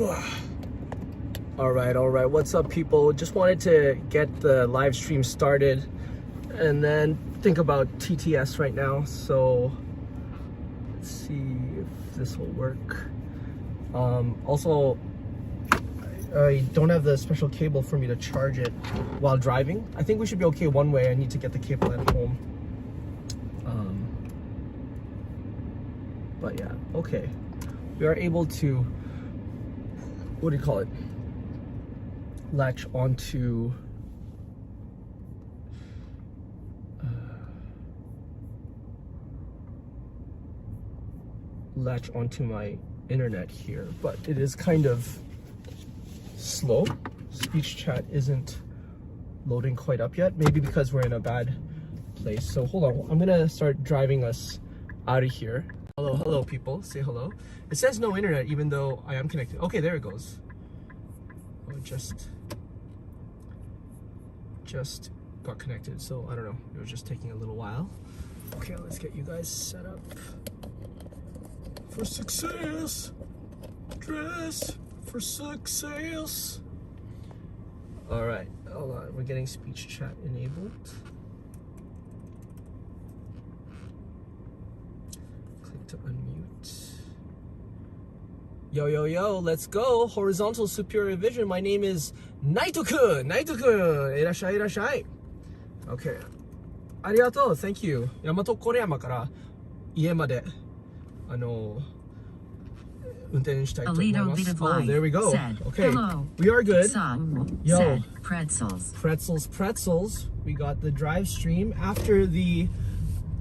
All right. What's up, people? Just wanted to get the live stream started and then think about TTS right now. So let's see if this will work. Also, I don't have the special cable for me to charge it while driving. I think we should be okay one way. I need to get the cable at home. But yeah, okay. We are able to, what do you call it? Latch onto my internet here, but it is kind of slow. Speech chat isn't loading quite up yet, maybe because we're in a bad place. So hold on, I'm gonna start driving us out of here. Hello people, say hello. It says no internet even though I am connected. Okay, there it goes. Oh, just got connected, so I don't know, it was just taking a little while. Okay, let's get you guys set up for success. Dress for success. All right, hold on, we're getting speech chat enabled. Click to unmute. Yo, let's go. Horizontal Superior Vision. My name is Naito-kun. Naito-kun. Irashai. Okay. Arigatou. Thank you. Yamato Koreyama kara ie made unten shitai to omoimasu. Oh, there we go. Okay. Hello. We are good. Yo. Said, pretzels. Pretzels. We got the drive stream after the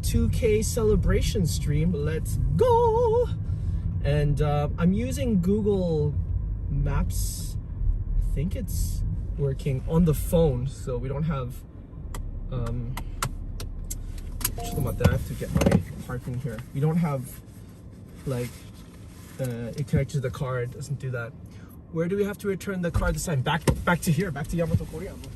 2K celebration stream. Let's go. And I'm using Google Maps. I think it's working on the phone, so we don't have just about that. I have to get my parking here. We don't have like it connected to the car. It doesn't do that. Where do we have to return the car this time? Back to here, back to Yamato Koreyama.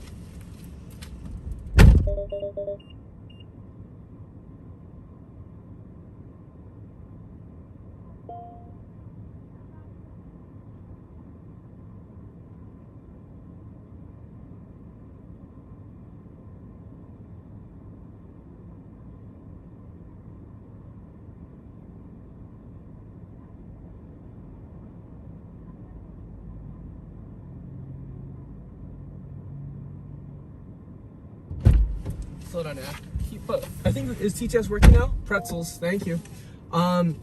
Slow down now. Keep up. I think, is TTS working now? Pretzels, thank you.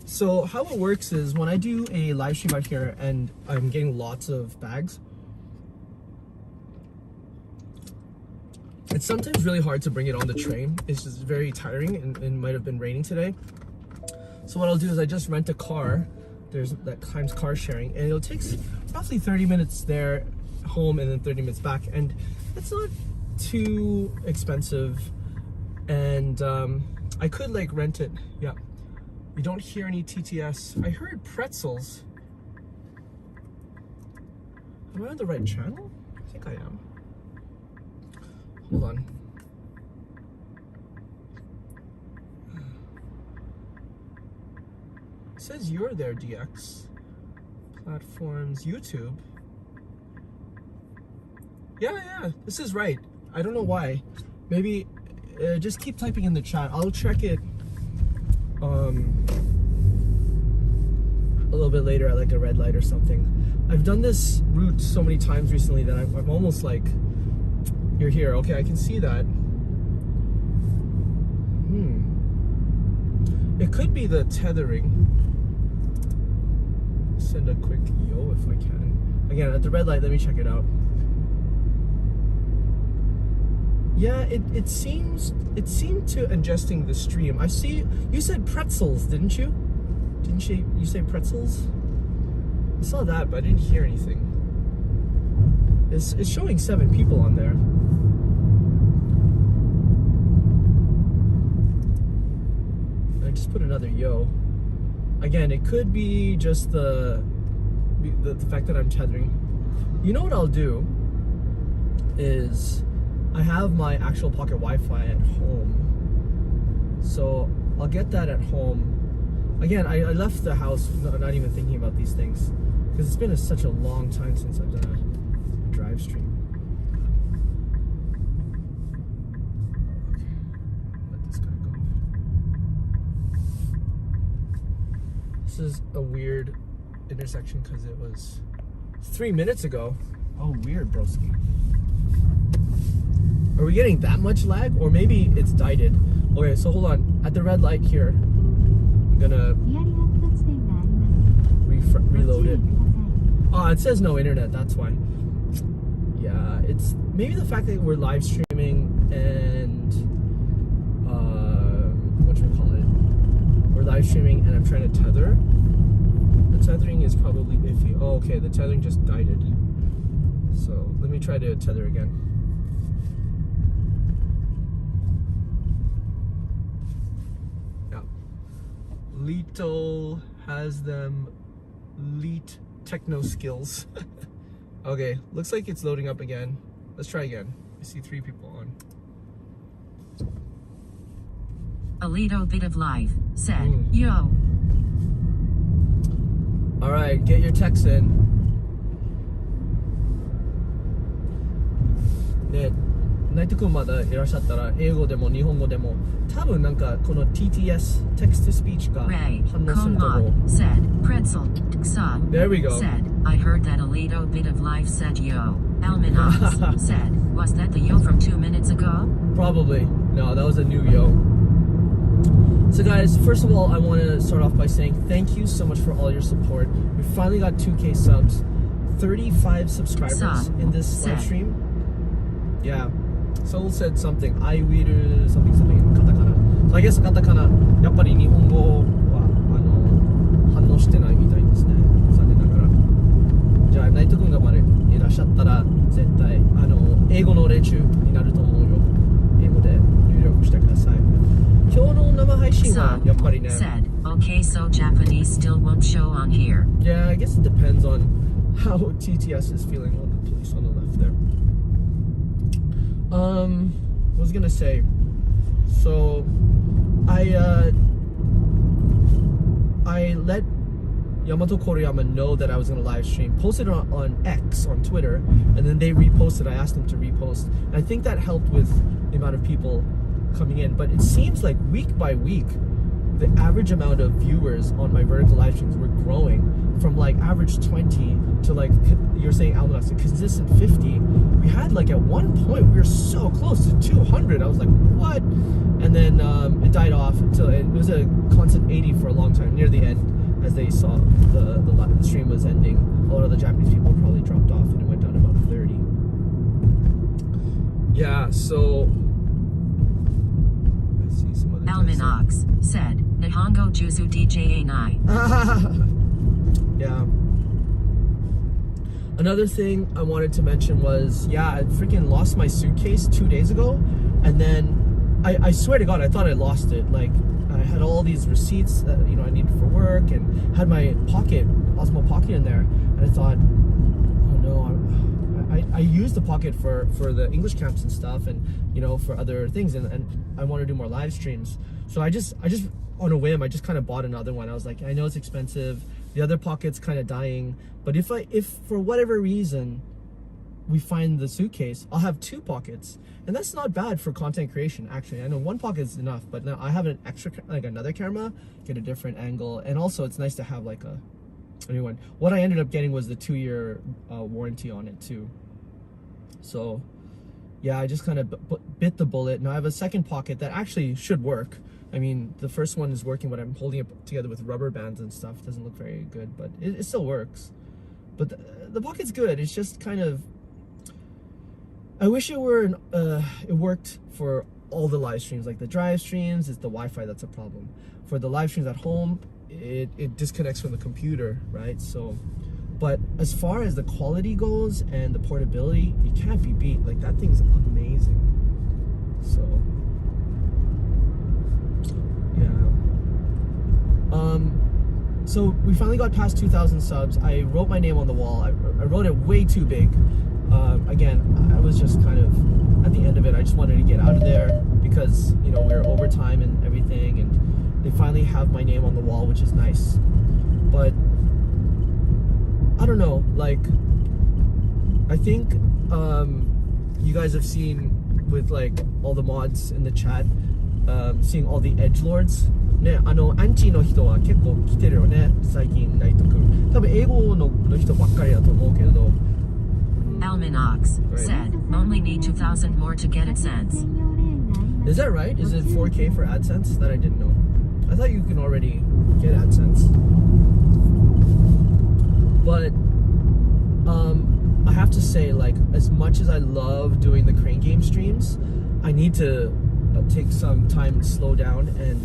So how it works is when I do a live stream out here and I'm getting lots of bags, it's sometimes really hard to bring it on the train. It's just very tiring, and it might have been raining today. So what I'll do is I just rent a car. There's that Times car sharing, and it'll take roughly 30 minutes there home and then 30 minutes back, and it's not too expensive. And I could like rent it. Yeah, you don't hear any TTS. I heard pretzels. Am I on the right channel? I think I am. Hold on. It says you're there, DX. Platforms, YouTube. Yeah, this is right. I don't know why. Maybe just keep typing in the chat. I'll check it a little bit later at like a red light or something. I've done this route so many times recently that I'm almost like, you're here. Okay, I can see that. It could be the tethering. Send a quick yo if I can. Again, at the red light, let me check it out. Yeah, it seemed to adjusting the stream. I see you said pretzels, didn't you? Didn't you say pretzels? I saw that, but I didn't hear anything. It's showing 7 people on there. I just put another yo. Again, it could be just the fact that I'm tethering. You know what I'll do is I have my actual pocket Wi-Fi at home, so I'll get that at home. Again, I left the house not even thinking about these things. because it's been such a long time since I've done a drive stream. Okay, let this guy go. This is a weird intersection because it was 3 minutes ago. Oh, weird, broski. Are we getting that much lag? Or maybe it's dieted. Okay, so hold on. At the red light here, I'm gonna reload it. Oh, it says no internet, that's why. Yeah, it's maybe the fact that we're live streaming and what do we call it? We're live streaming and I'm trying to tether. The tethering is probably iffy. Oh, okay, the tethering just dieted. So let me try to tether again. Yeah. Lito has them elite techno skills. Okay, looks like it's loading up again. Let's try again. I see 3 people on. Alito Bit of Life said, Yo. Alright, get your text in. ね、ナイト君まだいらっしゃったら英語でも日本語でも多分なんかこの TTS text to speech が Ray 反応すると思う。 Comod said, Pretzel Son There we go. said, I heard that Alito Bit of Life said yo. Almanax said, was that the yo from 2 minutes ago? Probably. No, that was a new yo. So guys, first of all, I want to start off by saying thank you so much for all your support. We finally got 2K subs, 35 subscribers in this live stream. Yeah. Soul said something. I will something katakana. So I guess katakana やっぱり日本語は反応してないみたいですね。残念ながら。じゃあナイト君がまでいらっしゃったら絶対英語の練習になると思うよ。英語で入力してください。今日の生配信はやっぱりね。said, okay, so Japanese still won't show on here. Yeah, I guess it depends on how TTS is feeling on the police on the left there. I was gonna say, so I let Yamato Koriyama know that I was gonna live stream, posted it on X on Twitter, and then they reposted. I asked them to repost, and I think that helped with the amount of people coming in. But it seems like week by week, the average amount of viewers on my vertical live streams were growing from like average 20 to like you're saying Almanac, a consistent 50. We had like at one point we were so close to 200. I was like, what? And then it died off until it was a constant 80 for a long time. Near the end, as they saw the stream was ending, a lot of the Japanese people probably dropped off and it went down to about 30. Yeah, so I see some other Almanax said, Nihongo Juzu DJ Nai. Yeah. Another thing I wanted to mention was, yeah, I freaking lost my suitcase 2 days ago, and then I swear to God, I thought I lost it. Like, I had all these receipts that I needed for work, and had my Osmo Pocket in there, and I thought, oh no, I used the Pocket for the English camps and stuff, and for other things, and I want to do more live streams. So I just on a whim, I just kind of bought another one. I was like, I know it's expensive. The other Pocket's kind of dying, but if for whatever reason we find the suitcase, I'll have 2 pockets, and that's not bad for content creation. Actually, I know 1 pocket is enough, but now I have an extra, like another camera, get a different angle, and also it's nice to have like a new one. What I ended up getting was the 2-year warranty on it too. So yeah, I just kind of bit the bullet. Now I have a second pocket that actually should work. I mean, the first one is working, but I'm holding it together with rubber bands and stuff. It doesn't look very good, but it still works. But the pocket's good. It's just kind of, I wish it worked for all the live streams, like the drive streams. It's the Wi-Fi that's a problem. For the live streams at home, it disconnects from the computer, right? So, but as far as the quality goes and the portability, it can't be beat. Like, that thing's amazing. So so we finally got past 2,000 subs. I wrote my name on the wall. I wrote it way too big. Again, I was just kind of at the end of it. I just wanted to get out of there because we were overtime and everything, and they finally have my name on the wall, which is nice. But I don't know, like, I think you guys have seen with like all the mods in the chat, seeing all the edgelords ね、アンチの人は結構来てるよね、最近ナイト君。多分英語の人ばっかりだと思うけれど。Almanox said, only need 2,000 more to get AdSense. Is that right? Is it 4K for AdSense? That I didn't know. I thought you can already get AdSense. But I have to say, like, as much as I love doing the Crane Game streams, I need to take some time to slow down and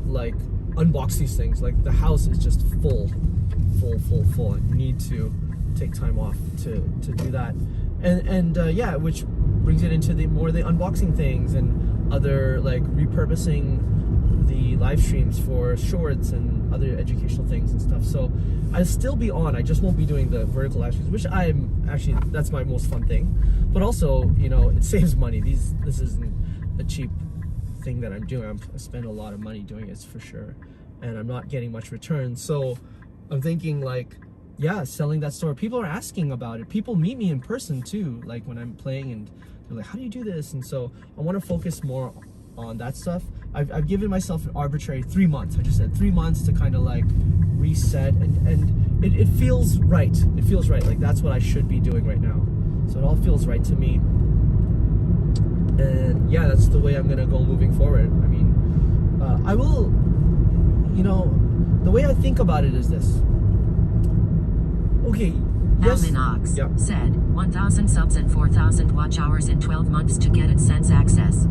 like unbox these things. Like, the house is just full. I need to take time off to do that. And yeah, which brings it into the unboxing things and other like repurposing the live streams for shorts and other educational things and stuff. So I'll still be on, I just won't be doing the vertical live streams, which that's my most fun thing. But also, you know, it saves money. This isn't a cheap thing that I'm doing. I spend a lot of money doing it for sure, and I'm not getting much return. So I'm thinking, like, yeah, selling that store. People are asking about it. People meet me in person too, like when I'm playing, and they're like, how do you do this? And so I want to focus more on that stuff. I've given myself an arbitrary 3 months. I just said 3 months to kind of like reset, and it feels right. It feels right. Like, that's what I should be doing right now. So it all feels right to me. And yeah, that's the way I'm gonna go moving forward. I mean, I will, you know, the way I think about it is this. Okay, yes. Almanox said, 1,000 subs and 4,000 watch hours in 12 months to get AdSense access.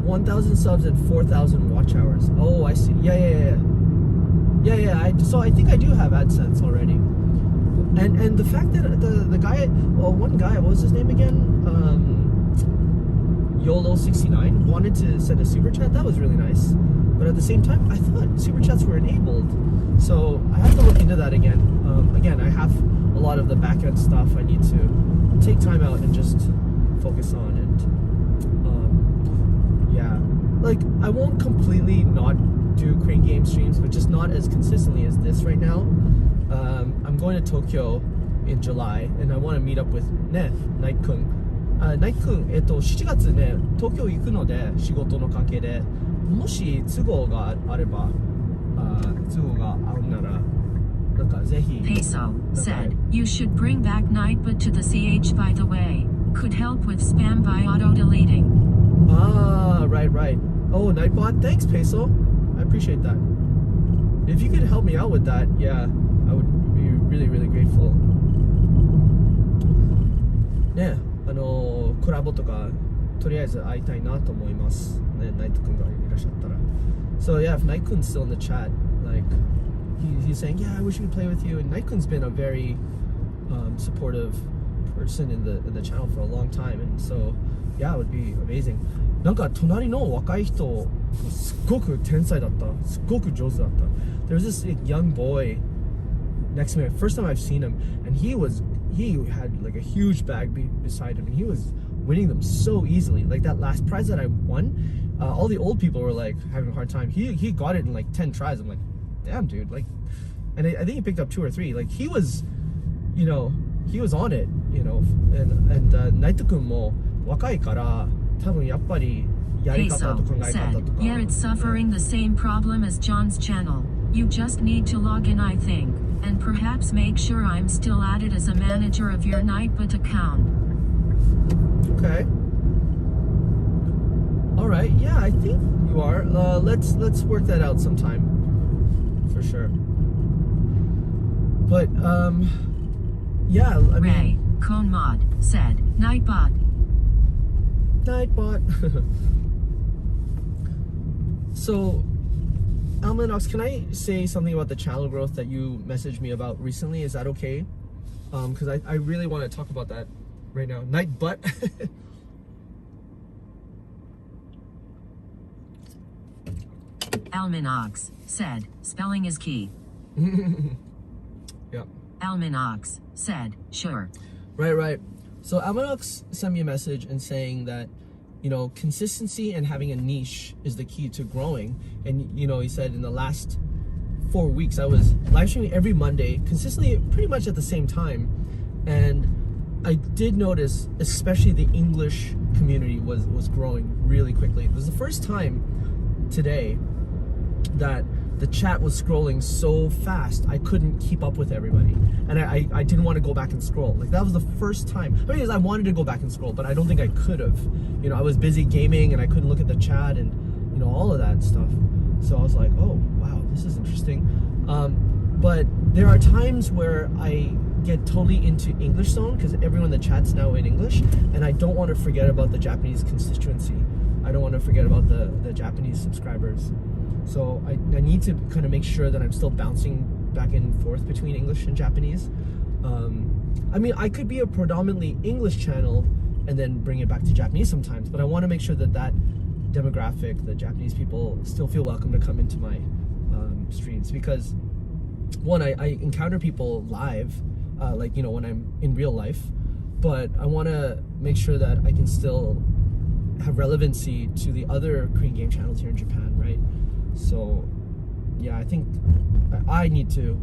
1,000 subs and 4,000 watch hours. Oh, I see. Yeah. So I think I do have AdSense already. And the fact that the guy, well, one guy, what was his name again? YOLO69 wanted to send a super chat. That was really nice. But at the same time, I thought super chats were enabled. So I have to look into that again. Again, I have a lot of the back end stuff I need to take time out and just focus on. And yeah, like, I won't completely not do Crane Game streams, but just not as consistently as this right now. I'm going to Tokyo in July, and I want to meet up with Night Kun. Night Kun, 7月ね、東京行くので、仕事の関係で、もし都合があれば、都合が合うなら、なんかぜひ。Peso said, you should bring back Nightbot to the CH, by the way. Could help with spam by auto-deleting. Ah, right. Oh, Nightbot, thanks, Peso. I appreciate that. If you could help me out with that, yeah, I would be really, really grateful. ね、コラボとかとりあえず会いたいなと思います。ね、ナイト君がいらっしゃったら。So yeah, if Night Kun's still in the chat, like, he's saying, yeah, I wish we could play with you. And Night Kun's been a very supportive person in the channel for a long time, and so yeah, it would be amazing. なんか隣の若い人すっごく天才だった。すっごく上手だった。There was this young boy next to me. First time I've seen him, and he had like a huge bag beside him, and he was winning them so easily. Like that last prize that I won, all the old people were like having a hard time. He got it in like 10 tries. I'm like, damn, dude. Like, and I think he picked up 2 or 3. Like, he was, you know, he was on it, you know. And Naito-kunも若いから多分やっぱりやり方と考え方とか。Yeah, it's suffering the same problem as John's channel. You just need to log in, I think, and perhaps make sure I'm still added as a manager of your Nightbot account. Okay. All right. Yeah, I think you are. Let's work that out sometime, for sure. But yeah, I mean. Ray Cone Mod said, Nightbot. Nightbot. So, Almanox, can I say something about the channel growth that you messaged me about recently? Is that okay? Because I really want to talk about that right now. Nightbot. Almanox said, spelling is key. Yeah. Almanox said, sure. Right. So Almanox sent me a message and saying that, you know, consistency and having a niche is the key to growing. And, you know, he said in the last 4 weeks, I was live streaming every Monday, consistently, pretty much at the same time. And I did notice, especially the English community was growing really quickly. It was the first time today that the chat was scrolling so fast I couldn't keep up with everybody, and I didn't want to go back and scroll. Like, that was the first time. I mean, I wanted to go back and scroll, but I don't think I could have. You know, I was busy gaming and I couldn't look at the chat and, you know, all of that stuff. So I was like, oh wow, this is interesting. But there are times where I get totally into English zone because everyone in the chat's now in English, and I don't want to forget about the Japanese constituency. I don't want to forget about the Japanese subscribers. So I need to kind of make sure that I'm still bouncing back and forth between English and Japanese. I mean, I could be a predominantly English channel and then bring it back to Japanese sometimes, but I want to make sure that that demographic, the Japanese people, still feel welcome to come into my streams, because one, I encounter people live, like, you know, when I'm in real life, but I want to make sure that I can still have relevancy to the other Korean game channels here in Japan, right? So yeah, I think I need to,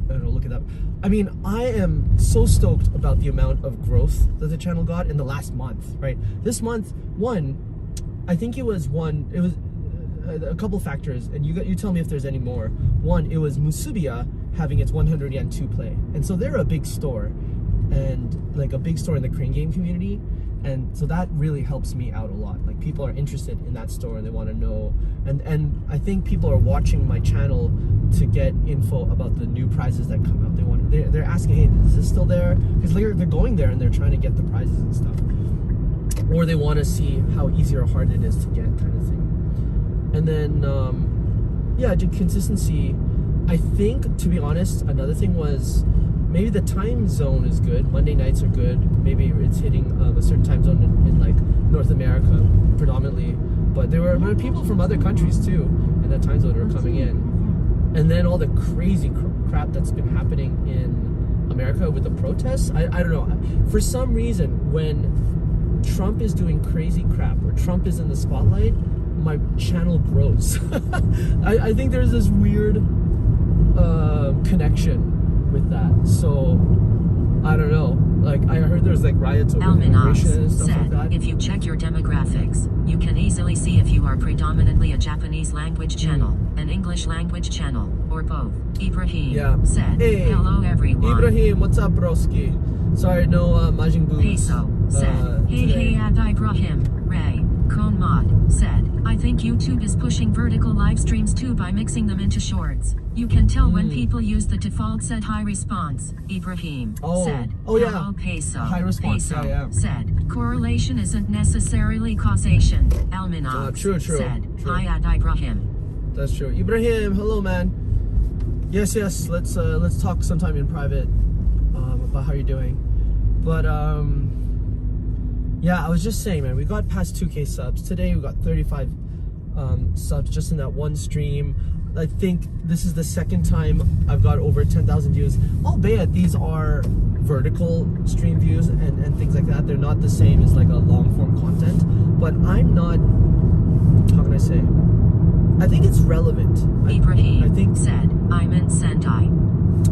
I don't know, look at that. I mean, I am so stoked about the amount of growth that the channel got in the last month, right? This month, one, I think it was a couple factors, and you tell me if there's any more. One, it was Musubiya having its 100 yen 2-play, and so they're a big store, and like a big store in the Korean game community, and so that really helps me out a lot. Like, people are interested in that store and they want to know, and I think people are watching my channel to get info about the new prizes that come out. They're asking, hey, is this still there? Because they're going there and they're trying to get the prizes and stuff, or they want to see how easy or hard it is to get, kind of thing. And then yeah, consistency. I think, to be honest, another thing was maybe the time zone is good. Monday nights are good. Maybe it's hitting a certain time zone in like North America predominantly, but there were people from other countries too in that time zone who are coming in. And then all the crazy crap that's been happening in America with the protests. I don't know, for some reason when Trump is doing crazy crap or Trump is in the spotlight, my channel grows. I think there's this weird connection with that. So I don't know. Like, I heard there's like riots over immigration and stuff like that. If you check your demographics, you can easily see if you are predominantly a Japanese language channel, an English language channel, or both. Ibrahim said, hey, hello everyone. Ibrahim, what's up, broski? Sorry, no Majin Buu. Peso said, hey ad Ibrahim. Ray Konmod said, I think YouTube is pushing vertical live streams too by mixing them into shorts. You can tell when people use the default set high response. Ibrahim said, yeah. Peso. High response. Peso said, correlation isn't necessarily causation. Almanac said, hi ad Ibrahim. That's true. Ibrahim, hello man. Yes, let's talk sometime in private about how you're doing. But yeah, I was just saying, man, we got past 2K subs. Today we got 35 subs just in that one stream. I think this is the second time I've got over 10,000 views. Albeit these are vertical stream views and things like that. They're not the same as like a long form content. But I'm not, how can I say? I think it's relevant. Ibrahim I think said, I'm in Sendai.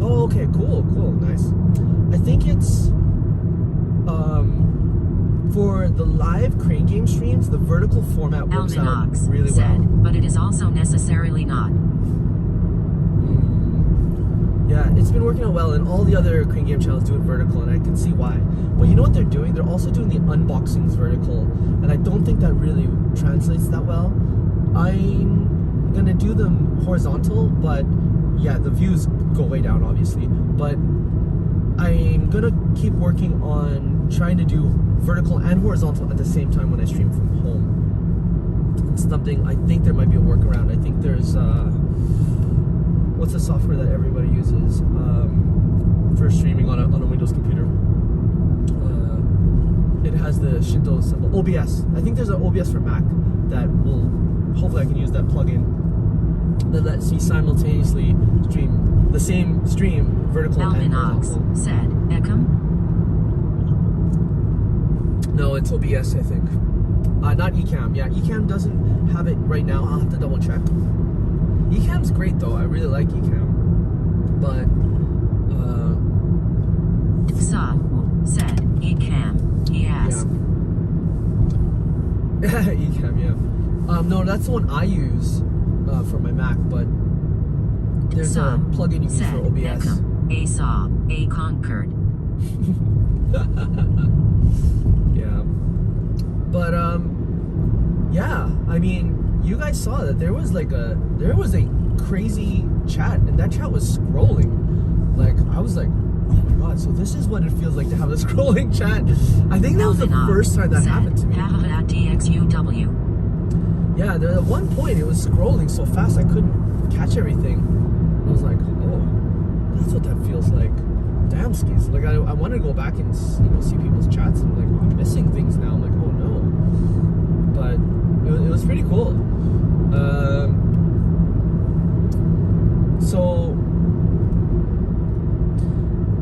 Oh, okay, cool, nice. I think it's for the live Crane Game streams, the vertical format works out really well. But it is also necessarily not. Yeah, it's been working out well, and all the other Crane Game channels do it vertical, and I can see why. But you know what they're doing? They're also doing the unboxings vertical, and I don't think that really translates that well. I'm gonna do them horizontal, but yeah, the views go way down, obviously. But I'm gonna keep working on trying to do vertical and horizontal at the same time when I stream from home. It's something, I think there might be a workaround. I think there's what's the software that everybody uses for streaming on a Windows computer? It has the Shinto symbol. OBS. I think there's an OBS for Mac that will, hopefully I can use that plugin that lets me simultaneously stream the same stream vertical and horizontal. Said, Eckham? No, it's OBS, I think. Not Ecamm. Yeah, Ecamm doesn't have it right now. I'll have to double check. Ecamm's great though. I really like Ecamm. But Saw said Ecam. He asked. Yeah. Ecamm, yeah. No, that's the one I use for my Mac, but there's a plugin you use for OBS. A saw, a conquered. Yeah. But yeah, I mean, you guys saw that there was a crazy chat, and that chat was scrolling. Like, I was like, oh my god, so this is what it feels like to have a scrolling chat. I think that was the first time that happened to me. DXUW. Yeah, at one point it was scrolling so fast I couldn't catch everything. I was like, oh, that's what that feels like. Damn skis. Like, I want to go back and see people's chats, and like, I'm missing things now. I'm like, oh no. But it was pretty cool. So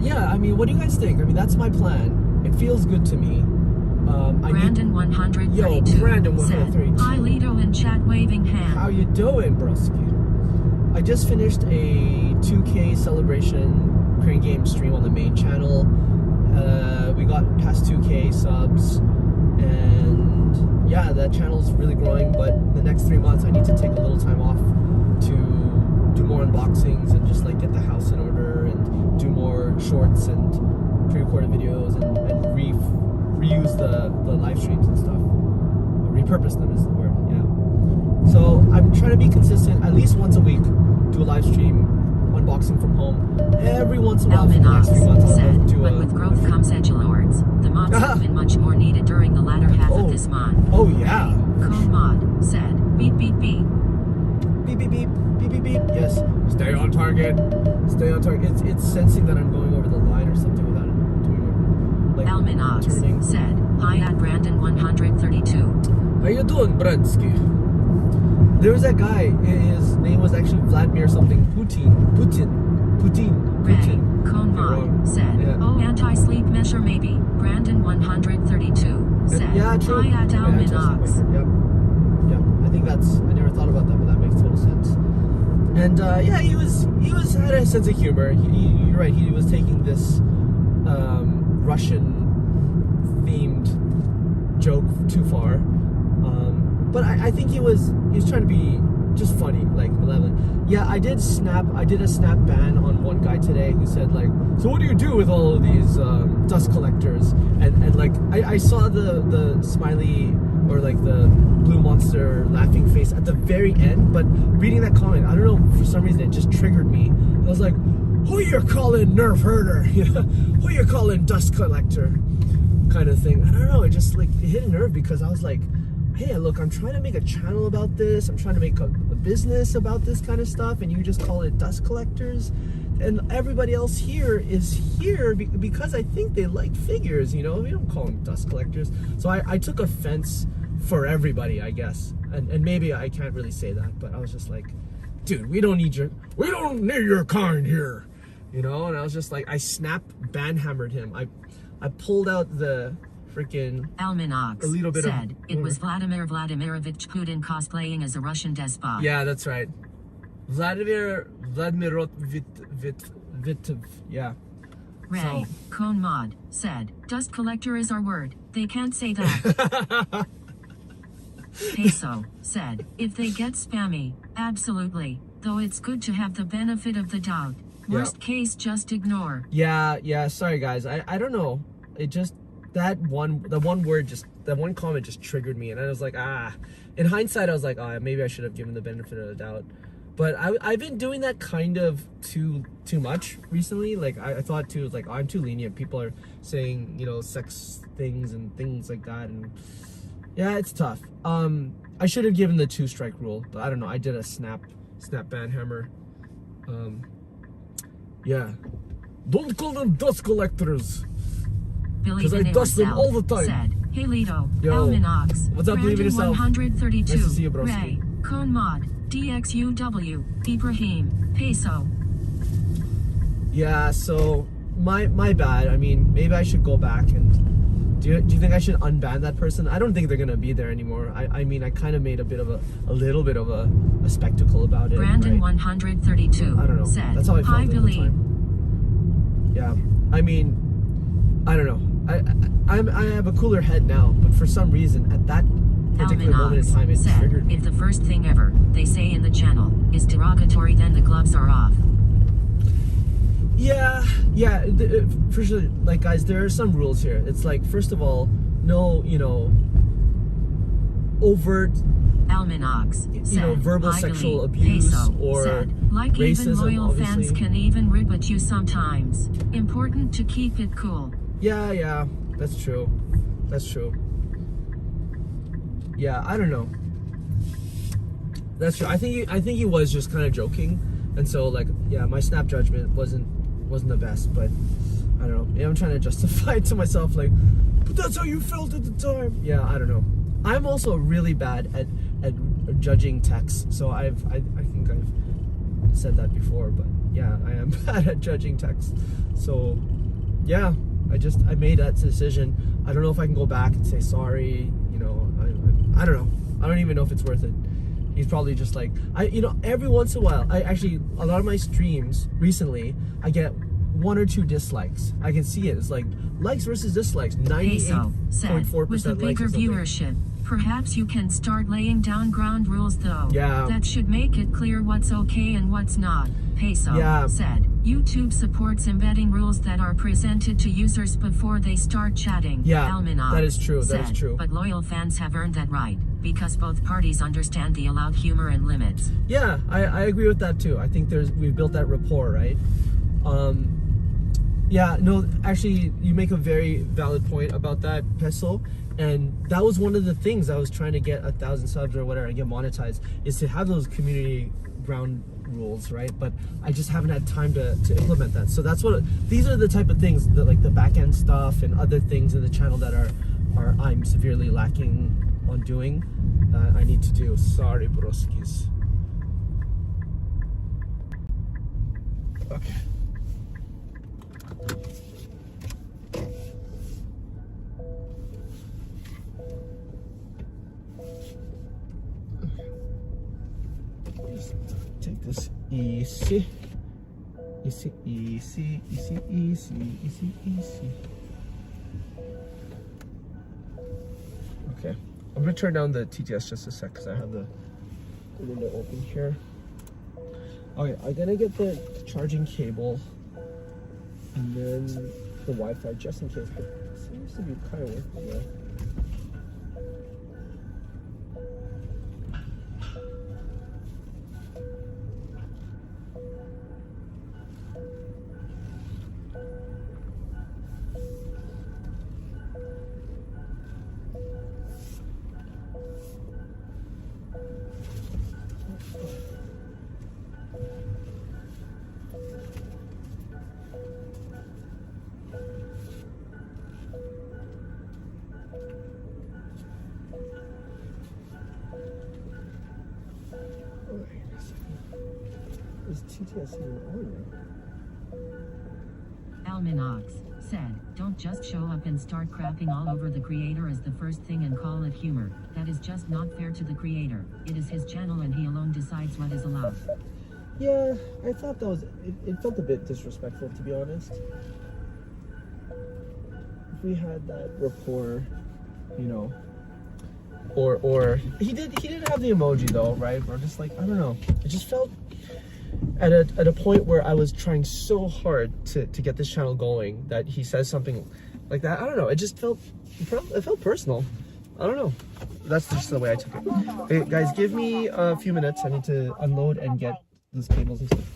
yeah, I mean, what do you guys think? I mean, that's my plan. It feels good to me. Brandon 132 Yo, Brandon 132. Said, hi Lido in chat waving hand. How you doing, broski? I just finished a 2K celebration Crane Game stream on the main channel. We got past 2K subs, and yeah, that channel's really growing. But the next 3 months, I need to take a little time off to do more unboxings and just like get the house in order and do more shorts and pre-recorded videos and reuse the live streams and stuff. Repurpose them is the word, yeah. So I'm trying to be consistent, at least once a week, do a live stream, unboxing from home. Every once in a while for the next 3 months, said, do but with growth comes edgelords. The mods have been much more needed during the latter half of this month. Oh yeah. Cone Mod said, beep beep beep. Beep beep beep, beep beep beep. Yes, stay on target. Stay on target. It's sensing that I'm going over the line or something without doing it. Like Alminox turning. said, hi at Brandon 132. How you doing, Bransky? There was that guy. His name was actually Vladimir something. Putin. Ray, Cone Mod said, Yeah. oh, anti-sleep measure maybe. Brandon 132 said, Yeah, true. hi at Alminox. Yep. I think I never thought about that, but that makes total sense. And yeah, he had a sense of humor. You're right. He was taking this Russian themed joke too far. But I think he was trying to be just funny, like malevolent. Yeah, I did a snap ban on one guy today who said like, so what do you do with all of these dust collectors? And like I saw the smiley or like the blue monster laughing face at the very end, but reading that comment, I don't know, for some reason it just triggered me. I was like, who you calling nerf herder? Who you calling dust collector? Kind of thing. I don't know, it just like it hit a nerve because I was like, hey, look, I'm trying to make a channel about this. I'm trying to make a business about this kind of stuff, and you just call it dust collectors. And everybody else here is here because I think they like figures, we don't call them dust collectors. So I took offense for everybody, I guess. And maybe I can't really say that, but I was just like, dude, we don't need your kind here. And I was just like, I banhammered him. I pulled out the freaking Alminox a little bit said, of, it was Vladimir Vladimirovich Putin cosplaying as a Russian despot. Yeah, that's right. Vladimir yeah. Ray, Cone Mod said, dust collector is our word. They can't say that. Peso said, if they get spammy, absolutely. Though it's good to have the benefit of the doubt. Worst case, just ignore. Yeah, sorry guys. I don't know. It just that one comment just triggered me, and I was like, in hindsight I was like, maybe I should have given the benefit of the doubt. But I've been doing that kind of too much recently. Like I thought too, like I'm too lenient. People are saying, sex things and things like that, and yeah, it's tough. I should have given the 2-strike rule, but I don't know. I did a snap ban hammer. Yeah. Don't call them dust collectors. Because I dust them all the time. Said, hey Lido, Yo, Alminox, what's up, believe in yourself? 132, Nice to see you, broski. Ray, Cone Mod, DXUW, Ibrahim, Peso. Yeah, so my bad. I mean, maybe I should go back and Do you think I should unban that person? I don't think they're gonna be there anymore. I mean, I kind of made a little bit of a spectacle about it. Brandon right? 132 I don't know. said, That's how I felt "Hi at the Billy." time. Yeah, I mean, I don't know. I have a cooler head now, but for some reason, at that particular moment in time, it said, triggered me. "If the first thing ever they say in the channel is derogatory, then the gloves are off." Yeah, for sure. Like, guys, there are some rules here. It's like, first of all, no, overt, Almanacs said, verbal "Hi, sexual Billy." abuse Peso or said, "Like even racism, loyal fans obviously. can even rip at you sometimes. Important to keep it cool." Yeah, that's true. Yeah, I don't know. That's true. I think he was just kind of joking, and so, like, yeah, my snap judgment wasn't the best, but I don't know. Maybe I'm trying to justify it to myself, like, but that's how you felt at the time. Yeah, I don't know. I'm also really bad at judging texts, so I think I've said that before, but yeah, I am bad at judging texts. So yeah, I made that decision. I don't know if I can go back and say sorry. I don't know. I don't even know if it's worth it. He's probably just like, every once in a while, a lot of my streams recently, I get 1 or 2 dislikes. I can see it. It's like likes versus dislikes. Peso said, 98.4% "With the likes bigger or something." viewership, perhaps you can start laying down ground rules though. Yeah. That should make it clear what's okay and what's not." Peso said, "YouTube supports embedding rules that are presented to users before they start chatting." Yeah, Almanac that is true. That is said, true. "But loyal fans have earned that right, because both parties understand the allowed humor and limits." Yeah, I agree with that too. I think we've built that rapport, right? Yeah, no, actually, you make a very valid point about that, Peso. And that was one of the things I was trying to get 1,000 subs or whatever, and get monetized, is to have those community ground rules, right? But I just haven't had time to implement that. So these are the type of things that, like, the back end stuff and other things in the channel that I'm severely lacking on doing. I need to do. Sorry, broskis. Okay. Just take this easy. Easy. Okay. I'm gonna turn down the TTS just a sec because I have the window open here. Okay, I'm gonna get the charging cable and then the Wi-Fi just in case, but it seems to be kind of working now. Is TTS even on now? Almanacs said, "Don't just show up and start crapping all over the creator as the first thing and call it humor. That is just not fair to the creator. It is his channel and he alone decides what is allowed." Yeah, I thought that was, it felt a bit disrespectful, to be honest. If we had that rapport, or he didn't have the emoji though, right? Or just like, I don't know. It just felt at a point where I was trying so hard to get this channel going that he says something like that. I don't know. It felt personal. I don't know. That's just the way I took it. Okay, guys, give me a few minutes. I need to unload and get those cables and stuff.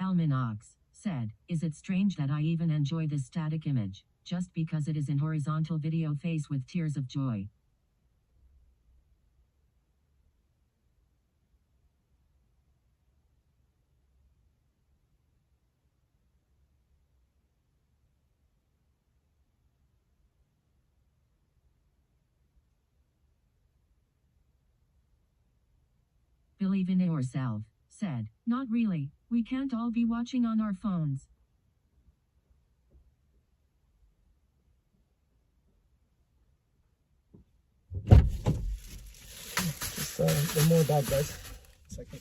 Alminox said, "Is it strange that I even enjoy this static image, just because it is in horizontal video face with tears of joy?" Believe in yourself said, "Not really, we can't all be watching on our phones." Just one more dog, guys. Second.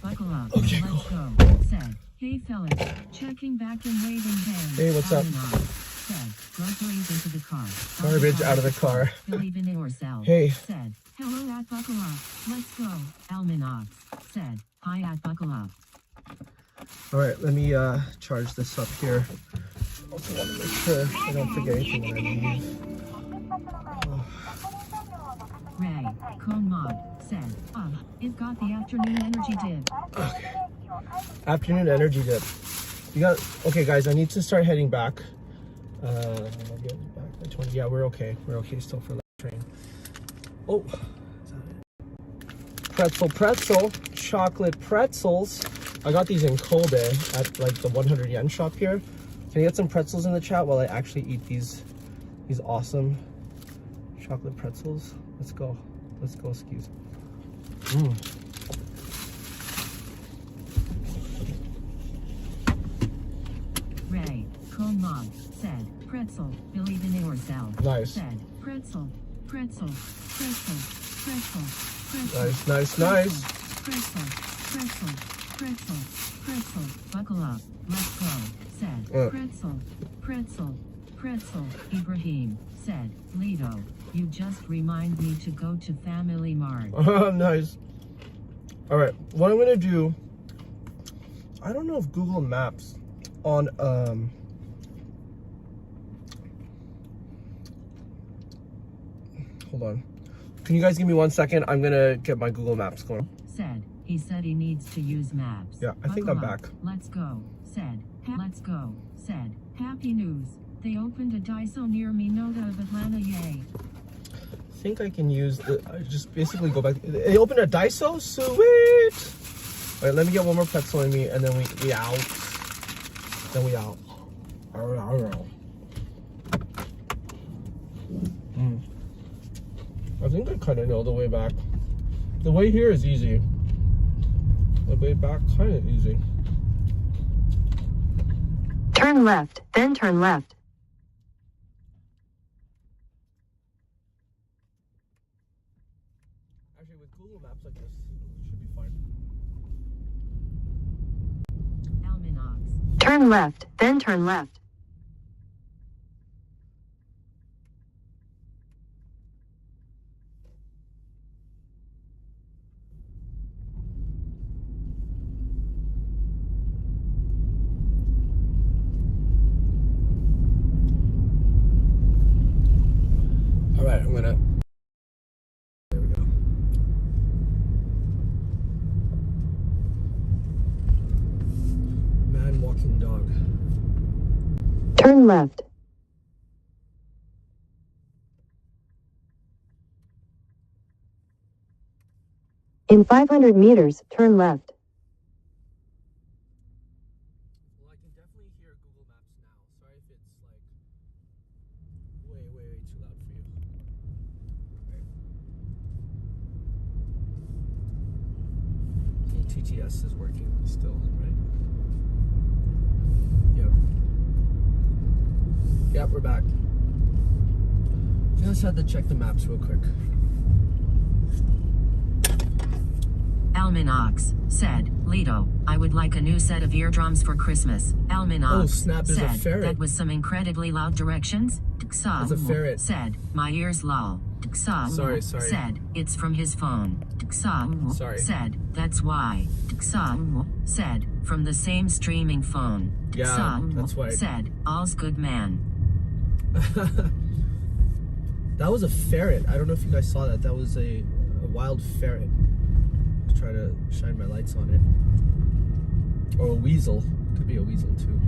Buckle up. Okay, Let's go. Said, "Hey fellas, checking back and waving hands." Hey, what's up? Said, "Groceries into the car." Garbage out of the car. Believe in yourself. Hey. Said, "Hello at Buckle Up. Let's go." Alminox said, "Hi at Buckle Up." All right, let me charge this up here. Also want to make sure I don't forget anything when I leave. Ray Conmod said, "It got the afternoon energy dip." Okay. Afternoon energy dip. You got okay, guys. I need to start heading back. Get back by 20. Yeah, we're okay. We're okay still for the train. Oh, pretzel, chocolate pretzels. I got these in Kobe at like the 100 yen shop here. Can you get some pretzels in the chat while I actually eat these awesome chocolate pretzels? Let's go. Let's go, excuse. Ray Conmod said, "Pretzel, believe in yourself." Nice. Said, "Pretzel, pretzel, pretzel, pretzel, pretzel." Nice. Pretzel, pretzel, pretzel, pretzel. Buckle up. Let's go. Said, pretzel. Ibrahim said, "Lido, you just remind me to go to Family Mart." Nice. All right, what I'm gonna do, I don't know if Google Maps on hold on. Can you guys give me 1 second? I'm gonna get my Google Maps going. Said, he said he needs to use maps. Yeah, I think Buckle I'm up. back. Let's go. Said, let's go. Said, happy news. They opened a Daiso near Minota of Atlanta, yay. I think I can use the, just basically go back. They opened a Daiso? Sweet! All right, let me get one more pretzel in me and then we out. Then we out. I think I kind of know the way back. The way here is easy. The way back, kind of easy. Turn left, then turn left. Actually, with Google Maps like this, it should be fine. Alminox. Turn left, then turn left. All right, I'm gonna. There we go. Man walking dog. Turn left. In 500 meters, turn left. definitely hear Google Maps now. Sorry if it's like way too loud for you. Right. TTS is working still, right? Yep, we're back. I just had to check the maps real quick. Alminox said, Lito, I would like a new set of eardrums for Christmas. Alminox Oh, snap, there's a said, ferret. that was some incredibly loud directions. Xa There's a ferret. said, my ears lol. Xa Sorry. said, it's from his phone. Xa Sorry. said, that's why. Xa said, from the same streaming phone. Yeah, Xa that's why. said, all's good man. That was a ferret. I don't know if you guys saw that. That was a wild ferret. Let's try to shine my lights on it. Or a weasel. Could be a weasel too.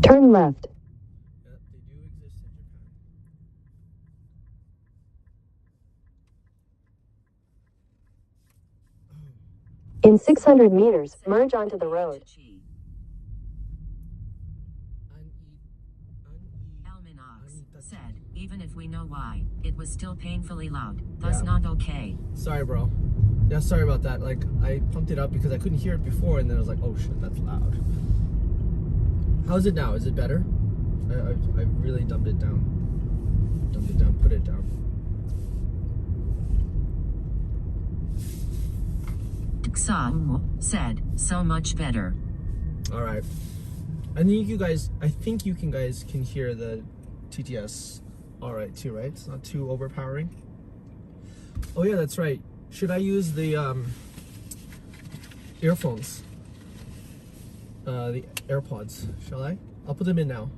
Turn left. Yeah, they do exist in Japan. In 600 meters, merge onto the road. Alminox said, even if we know why, it was still painfully loud. Thus Yeah. not okay. Sorry, bro. Yeah, sorry about that. Like, I pumped it up because I couldn't hear it before, and then I was like, oh shit, that's loud. How's it now? Is it better? I really dumbed it down. Put it down. Xa said, so much better. Alright. I think you guys can hear the TTS alright too, right? It's not too overpowering. Oh yeah, that's right. Should I use the earphones? The AirPods, shall I? I'll put them in now.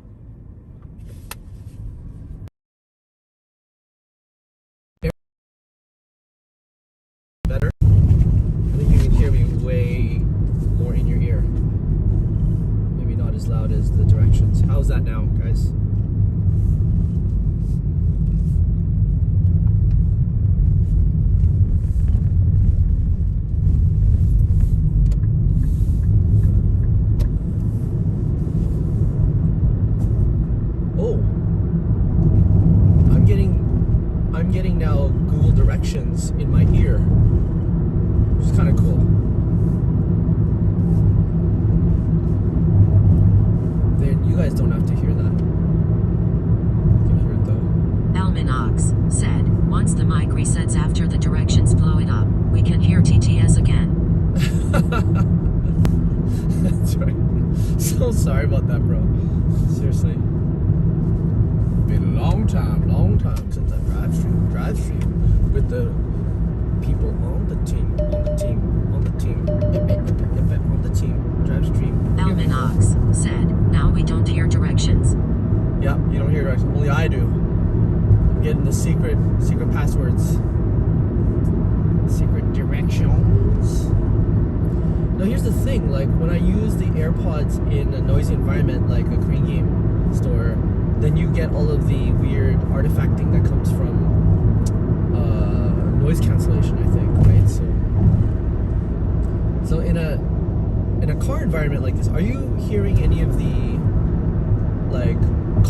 Better? I think you can hear me way more in your ear. Maybe not as loud as the directions. How's that now, guys? Oh, I'm getting now Google directions in my ear, which is kind of cool. Then you guys don't have to hear that. You can hear it though. Alminox said, once the mic resets after the directions blow it up, we can hear TTS again. That's right. So sorry about that, bro. Seriously. Been a long time since I drive stream with the people on the team, drive stream. Alminox said, now we don't hear directions. Yeah, you don't hear directions. Only I do. I'm getting the secret passwords. Secret directions. Now here's the thing, like when I use the AirPods in a noisy environment like a Korean game store, then you get all of the weird artifacting that comes from noise cancellation, I think, right? So in a car environment like this, are you hearing any of the like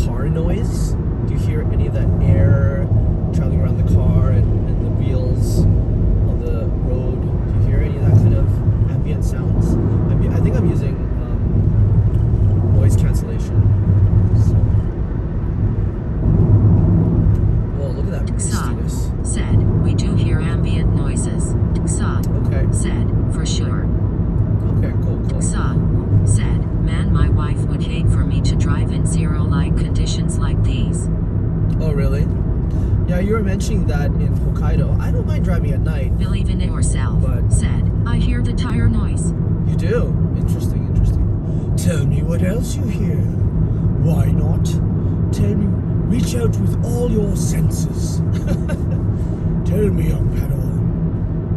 car noise? Do you hear any of that air traveling around the car and the wheels on the road? Do you hear any of that kind of ambient sounds? I think I'm using noise cancellation. So. Oh, look at that mistiness. Said, we do hear ambient noises. Xa Okay. said, for sure. Okay, cool. Xa said, man, my wife would hate for me to drive in zero-light conditions like these. Oh, really? Yeah, you were mentioning that in Hokkaido. I don't mind driving at night. Believe in it yourself. But- said, I hear the tire noise. You do? Interesting. Tell me what else you hear. Why not? Tell me, reach out with all your senses. Tell me, young Padawan,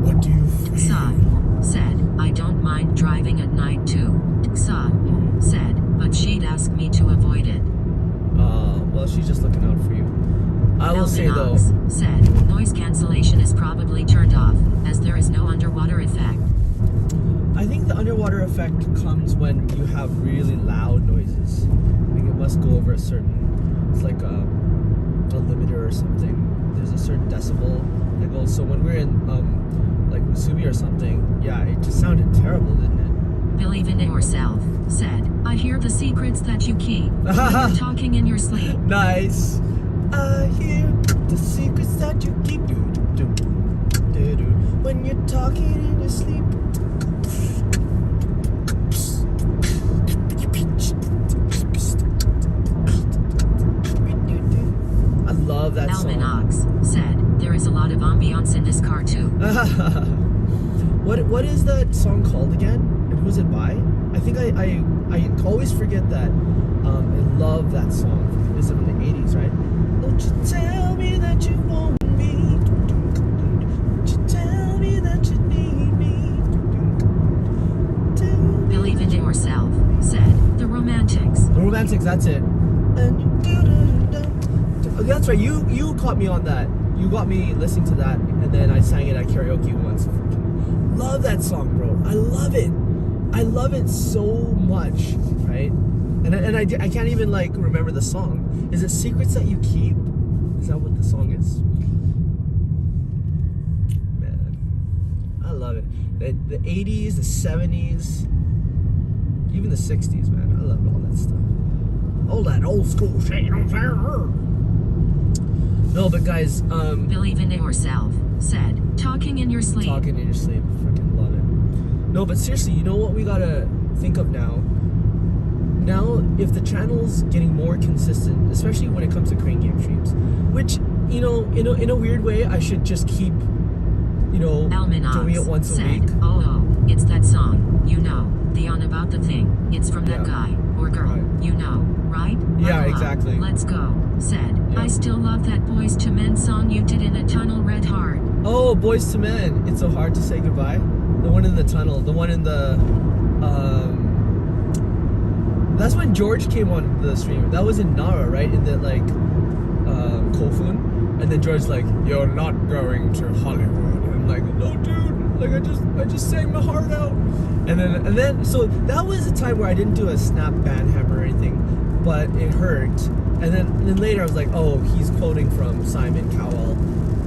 what do you feel? Xa said, I don't mind driving at night too. Xa said, but she'd ask me to avoid it. Well, she's just looking out for you. I will say though, Alminox said, noise cancellation is probably turned off. happens when you have really loud noises. Like it must go over a certain, it's like a limiter or something. There's a certain decibel that goes. So when we're in like Musubi or something, yeah, it just sounded terrible, didn't it? Believe in yourself, said, I hear the secrets that you keep when you're talking in your sleep. Nice. I hear the secrets that you keep. When you're talking in your sleep. I love that song. Almanax said, there is a lot of ambiance in this car too. What is that song called again? And who's it by? I think I always forget that. I love that song. It's from the 80s, right? Don't you tell me that you want me. Don't you tell me that you need me. Believe in yourself, said, the Romantics. The Romantics, that's it. And that's right, you caught me on that. You got me listening to that, and then I sang it at karaoke once. Love that song, bro. I love it. I love it so much, right? And I can't even like remember the song. Is it Secrets That You Keep? Is that what the song is? Man, I love it. The 80s, the 70s, even the 60s, man. I love all that stuff. All that old school shit. No, but guys, Believe in yourself, said, talking in your sleep. Talking in your sleep. Freaking love it. No, but seriously, you know what we gotta think of now? Now, if the channel's getting more consistent, especially when it comes to Crane Game streams, which, you know, in a weird way, I should just keep, you know, Almanax doing it once a week. said, oh, it's that song, you know, the on about the thing. It's from that guy or girl, Right. you know, right? Yeah, Buckle up. exactly. Let's go, said, Yeah. I still love that Boys to Men song you did in a tunnel, Red Heart. Oh, Boys to Men. It's so hard to say goodbye. The one in the tunnel. The one in the, that's when George came on the stream. That was in Nara, right? In the like Kofun. And then George's like, "You're not going to Hollywood." And I'm like, "No, dude. Like I just sang my heart out." And then so that was a time where I didn't do a snap band hammer or anything, but it hurt. And then later I was like, "Oh, he's quoting from Simon Cowell,"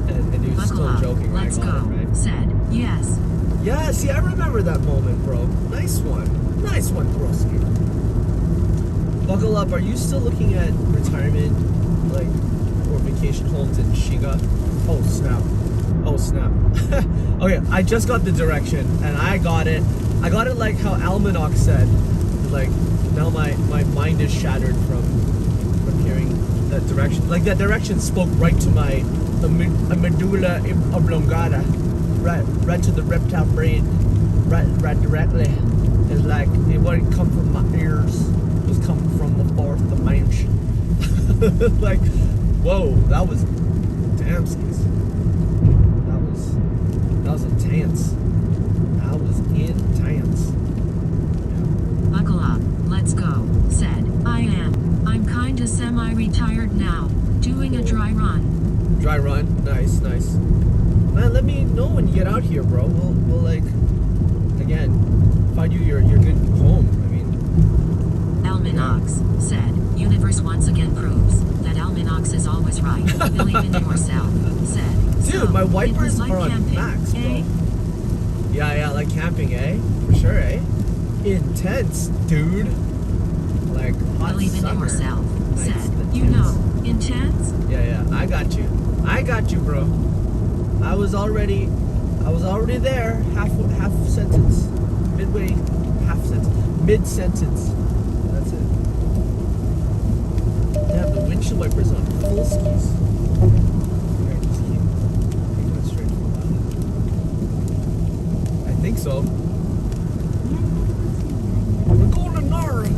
and he was Buckle still up, joking. Right? let's I got go, it, right? said, yes. Yeah, see, I remember that moment, bro. Nice one, broski. Buckle up. Are you still looking at retirement, like, or vacation homes in Shiga? Oh snap! Oh snap! Okay, I just got the direction, and I got it. I got it like how Almanac said. Like now, my mind is shattered from hearing that direction. Like that direction spoke right to my medulla oblongata, right to the reptile brain, right directly. It's like it wouldn't come from my ears. It was coming from the fourth dimension. Like, whoa, that was damn skis. That was intense. That was intense. Buckle up, let's go, said, I'm kinda semi-retired now, doing a dry run. Dry run, nice. Man, let me know when you get out here, bro. We'll like, again, find you your good home. I mean, Almanax said, universe once again proves that Almanax is always right. Believe in yourself, said. dude, my wipers like are on camping, max, bro. eh? Yeah, like camping, eh? For sure, eh? Intense, dude. Like hot Believe in summer. yourself, Nice, said. intense. You know, intense? Yeah, I got you, bro. I was already there. Half sentence, midway, half sentence, mid sentence. That's it. Damn, the windshield wipers on full skis. Alright, just keep going straight for that. I think so. We're going to Nara.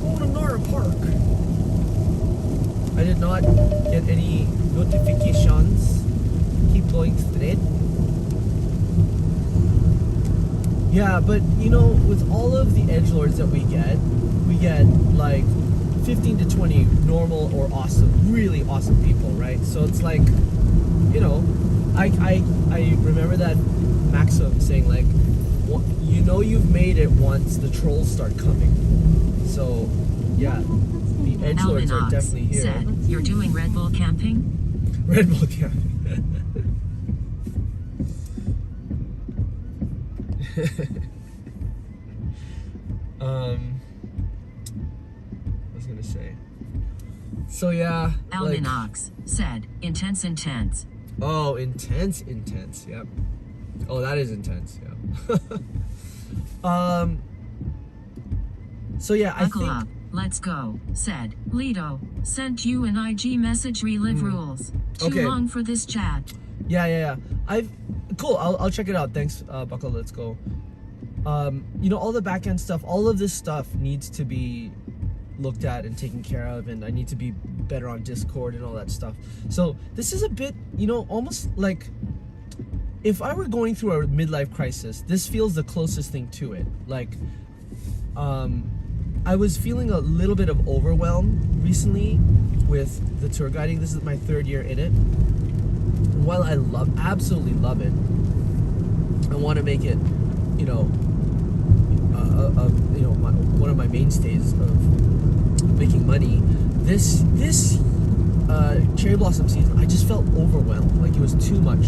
Going to Nara Park. I did not get any notifications. Keep going straight. Yeah, but you know, with all of the edgelords that we get like 15 to 20 normal or awesome, really awesome people, right? So it's like, you know, I remember that maxim saying like, you know you've made it once the trolls start coming. So, yeah, the edgelords are Alminox definitely here. said, "You're doing Red Bull camping?" Red Bull camping. I was gonna say. So yeah, like, Alminox said, "Intense, intense." oh, intense. Yep. Oh, that is intense. Yeah. So yeah, I Buckle think. up, let's go, said Lido. Sent you an IG message, relive rules. Too Okay. long for this chat. Yeah. Cool. I'll check it out. Thanks, Buckle. Let's go. You know, all the back end stuff, all of this stuff needs to be looked at and taken care of, and I need to be better on Discord and all that stuff. So this is a bit, you know, almost like if I were going through a midlife crisis, this feels the closest thing to it. Like, I was feeling a little bit of overwhelm recently with the tour guiding. This is my 3rd year in it. And while I absolutely love it, I want to make it, you know, one of my mainstays of making money. This cherry blossom season, I just felt overwhelmed. Like, it was too much,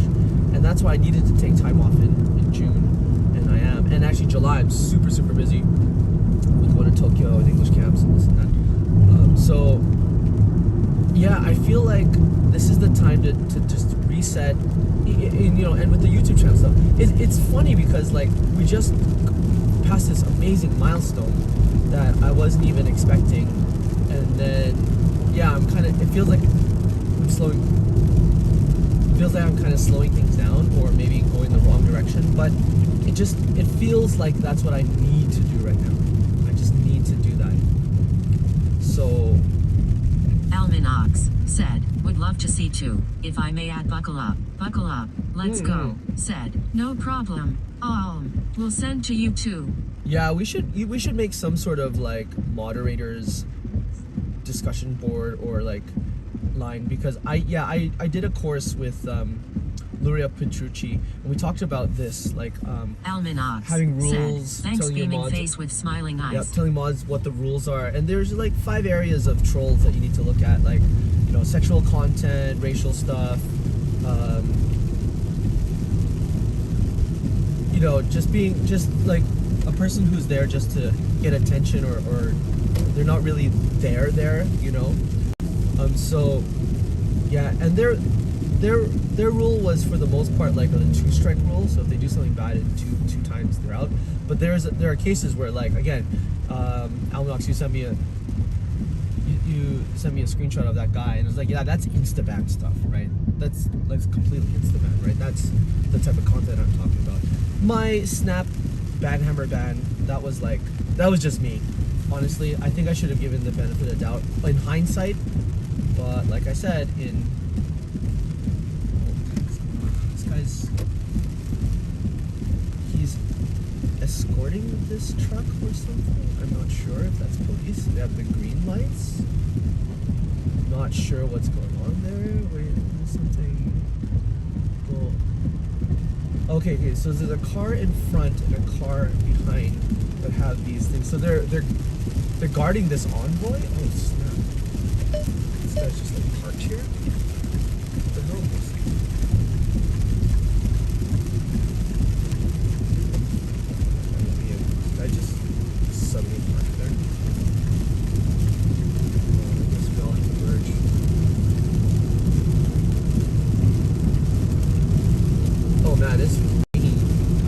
and that's why I needed to take time off in June, and I am. And actually, July I'm super busy with going to Tokyo and English camps and this and that. So yeah, I feel like this is the time to just reset. You know, and with the YouTube channel stuff, it's funny because like we just passed this amazing milestone that I wasn't even expecting, and then yeah, it feels like I'm slowing. It feels like I'm kind of slowing things down, or maybe going the wrong direction. But it feels like that's what I need to do right now. I just need to do that. So. Alminox said, "Would love to see too. If I may add, buckle up, let's go." Said, "No problem. We'll send to you too." Yeah, we should make some sort of like moderators discussion board or like line, because I did a course with Luria Petrucci, and we talked about this, like Alminox having rules, said, "Thanks, telling your beaming mods, face with smiling eyes." telling mods what the rules are, and there's like 5 areas of trolls that you need to look at, like, you know, sexual content, racial stuff, you know, just like a person who's there just to get attention, or they're not really there, you know. So yeah, and their rule was for the most part like a 2-strike rule. So if they do something bad, it's two times they're out. But there are cases where, like, again, Alminox, you sent me a screenshot of that guy, and it was like, yeah, that's Instaban stuff, right? That's completely Instaban, right? That's the type of content I'm talking about. My Snap Banhammer ban, that was just me. Honestly, I think I should have given the benefit of doubt in hindsight, but like I said, he's escorting this truck or something. I'm not sure if that's police. They have the green lights. Not sure what's going on there. Wait, there's something. Well, okay, so there's a car in front and a car behind that have these things. So they're guarding this envoy. Oh snap! This guy's just like parked here. What the hell is this? I just suddenly parked there. I guess we all have to merge. Oh man, it's raining.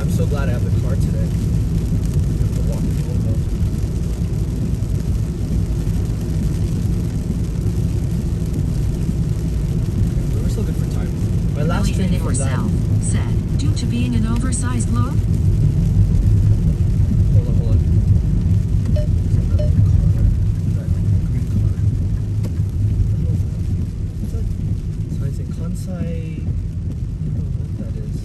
I'm so glad I have the car today. I have to walk home though. We're still good for time. My last Believe in training from that. yourself said, "Due to being an oversized load." Hold on. There's another car. That green car. What the hell is that? So I say Kansai. I don't know what that is.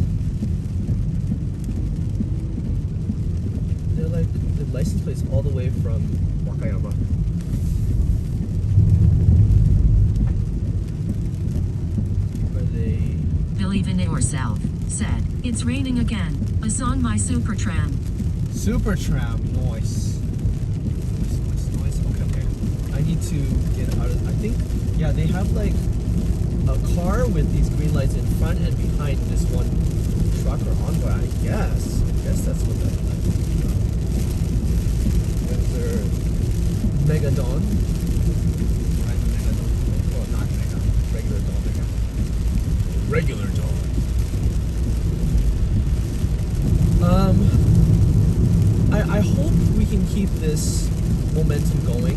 They're like the license plates all the way from Wakayama. Are they? Believe in yourself said, "It's raining again. It's on my super tram." Super tram, noise. Noise. Okay. I need to get out of. I think, yeah, they have like a car with these green lights in front and behind this one truck or envoy. I guess that's what that is. There's Megadon. Well, not Mega. Regular Dawn. Regular Dawn. I hope we can keep this momentum going.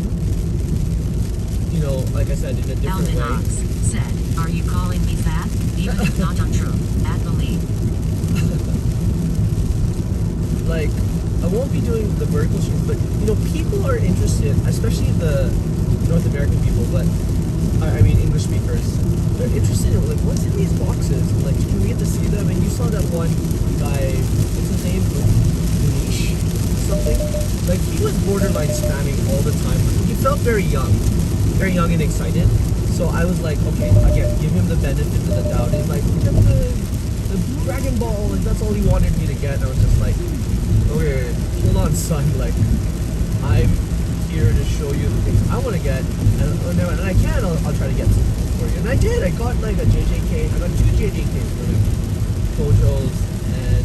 You know, like I said, in a different Alvin way. Ox said, "Are you calling me fat? Even if not untrue, at the lead." Like, I won't be doing the vertical streams, but you know, people are interested, especially the North American people, but I mean English speakers. They're interested in like what's in these boxes. Like, can we get to see them? And you saw that one guy, what's his name? Manish something. Like, he was borderline spamming all the time. He felt very young and excited. So I was like, okay, again, give him the benefit of the doubt. He's like, look at the Dragon Ball, and that's all he wanted me to get. And I was just like, okay, hold on, son. Like, I'm here to show you the things I want to get, and I can. I'll try to get some for you. And I did. I got like a JJK. I got 2 JJKs for him, Kojos, and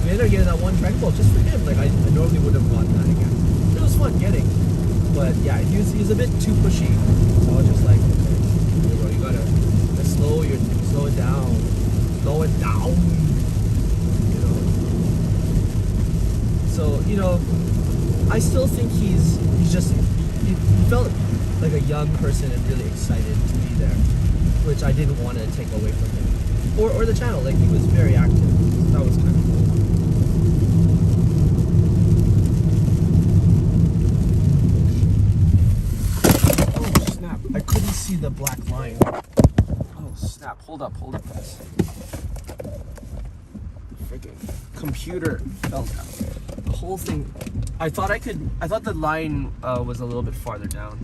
we ended up getting that one Dragon Ball just for him. Like, I normally would have gotten that again. It was fun getting, but yeah, he was a bit too pushy. So I was just like, okay, bro, you gotta slow it down. Slow it down. You know. So, you know, I still think he felt like a young person and really excited to be there, which I didn't want to take away from him. Or the channel, like, he was very active. So that was kind of cool. Oh snap, I couldn't see the black line. Oh snap, hold up guys. Freaking computer fell down. The whole thing. I thought the line was a little bit farther down.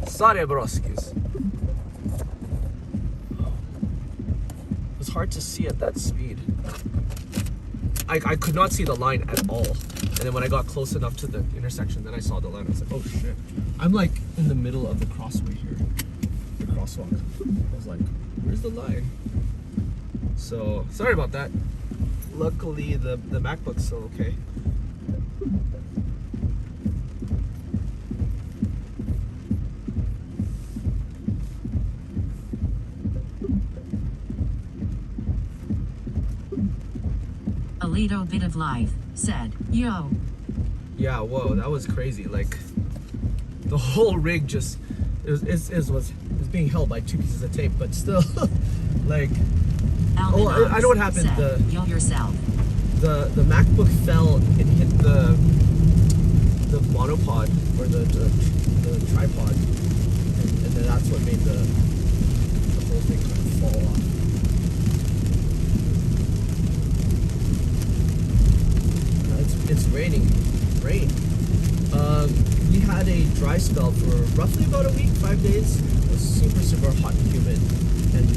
Sorry, broskis. It was hard to see at that speed. I could not see the line at all. And then when I got close enough to the intersection, then I saw the line. I was like, oh shit. I'm like in the middle of the crossway here. The crosswalk. I was like, where's the line? So, sorry about that. Luckily, the MacBook's still okay. A little bit of life said, "Yo." Yeah, whoa, that was crazy. Like, the whole rig just was being held by 2 pieces of tape, but still, like, Alvin I know what happened. Said, "Yo yourself." The MacBook fell and hit the monopod or the tripod, and then that's what made the whole thing kind of fall off. It's raining. Rain. We had a dry spell for roughly about a week, 5 days. It was super hot and humid, and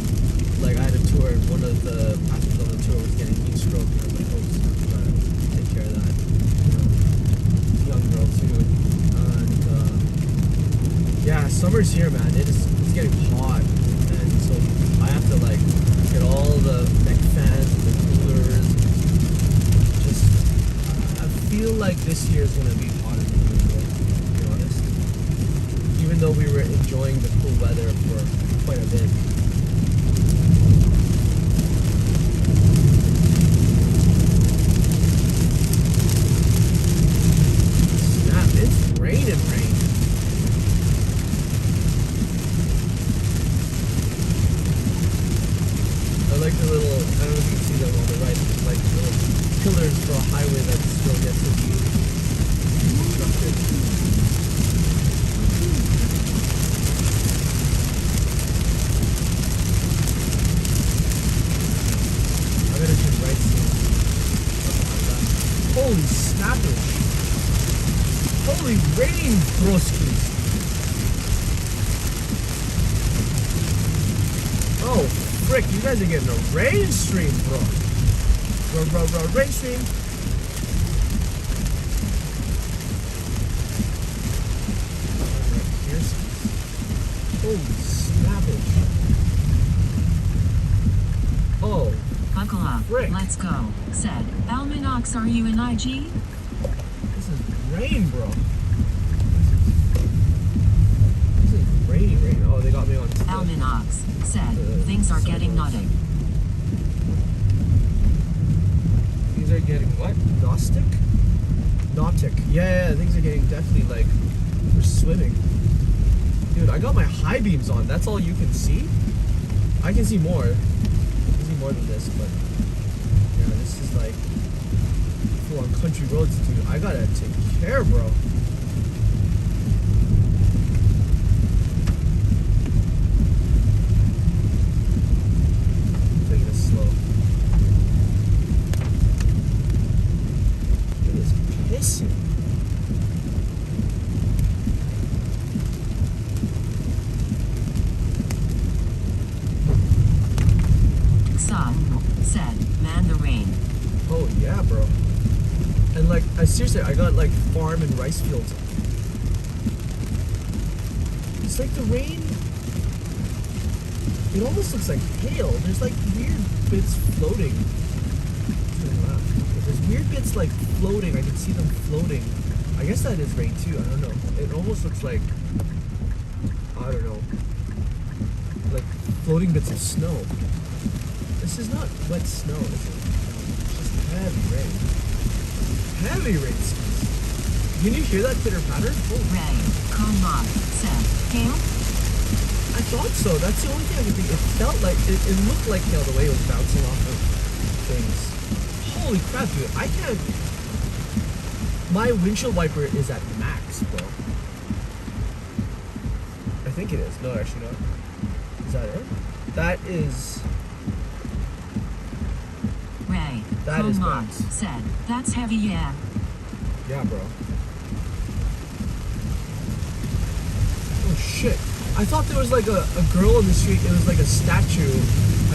like I had a tour, and one of the passengers on the tour was getting heat stroke, and I was like, oh, gotta take care of that. You know, young girl too, and yeah, summer's here, man. It's getting hot, and so I have to like get all the neck fans and the coolers. Just I feel like this year is gonna be hotter than usual, to be honest. Even though we were enjoying the cool weather for quite a bit. Snap, it's raining rain. I like the little, I don't know if you can see them on the right, like little pillars for a highway that still gets to be constructed. I gotta turn right soon. Holy snappers! Holy rain, broskies! Oh, frick! frick, you guys are getting a rain stream, bro. Bro, rain stream. Holy snappage. Oh. Buckle up. Frick. Let's go. Said. Almanox, are you in IG? This is rain, bro. This is rain. Oh, they got me on. Almanox said. Things are getting naughty. Things are getting what? Gnostic? Nautic. Yeah, things are getting definitely like we're swimming. Dude, I got my high beams on. That's all you can see? I can see more. I can see more than this, but yeah, this is like full on country roads, dude. I gotta take care, bro. Taking it slow. It is pissing. Said, man, the rain. Oh yeah, bro. And like, seriously, I got like farm and rice fields. It's like the rain. It almost looks like hail. There's like weird bits floating. There's weird bits like floating. I can see them floating. I guess that is rain too. I don't know. It almost looks like, I don't know, like floating bits of snow. This is not wet snow, is it? It's just heavy rain. Heavy rain. Can you hear that pitter patter? Oh. Ray, Comod, said, hail? I thought so. That's the only thing I could think. It felt like, it looked like hail the way it was bouncing off of things. Holy crap, dude. I can't. My windshield wiper is at max, bro. I think it is. No, actually not. Is that it? That is. Ray, That is Comod, max. said, that's heavy, yeah. Yeah, bro. Oh shit. I thought there was like a girl in the street. It was like a statue,